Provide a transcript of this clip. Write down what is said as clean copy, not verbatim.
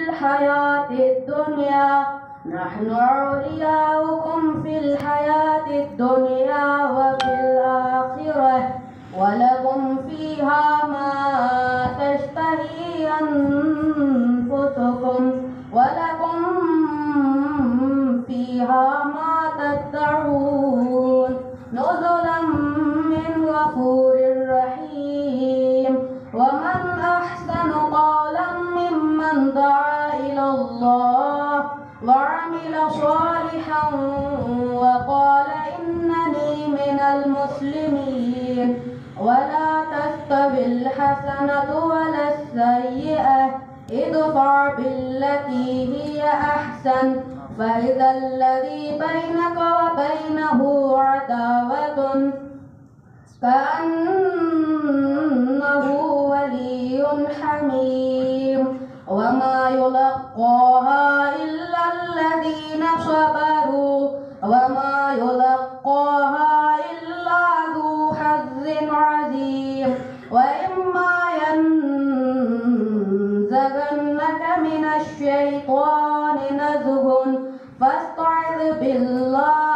الحياة الدنيا نحن أولياؤكم في الحياة الدنيا وفي الآخرة ولكم فيها ما تشتهي أنفسكم ولكم فيها ما تدعون نزلا من غفور رحيم. ومن أحسن قولا ممن دعا إلى الله وعمل صالحا وقال إنني من المسلمين. ولا تستوي الحسنة ولا السيئة ادفع بالتي هي أحسن فإذا الذي بينك وبينه عداوة كأنه ولي حميم. وما يلقاها إلا الذين صبروا وما يلقاها إلا ذو حظ عظيم. وإما ينزغنك من الشيطان نزغ فاستعذ بالله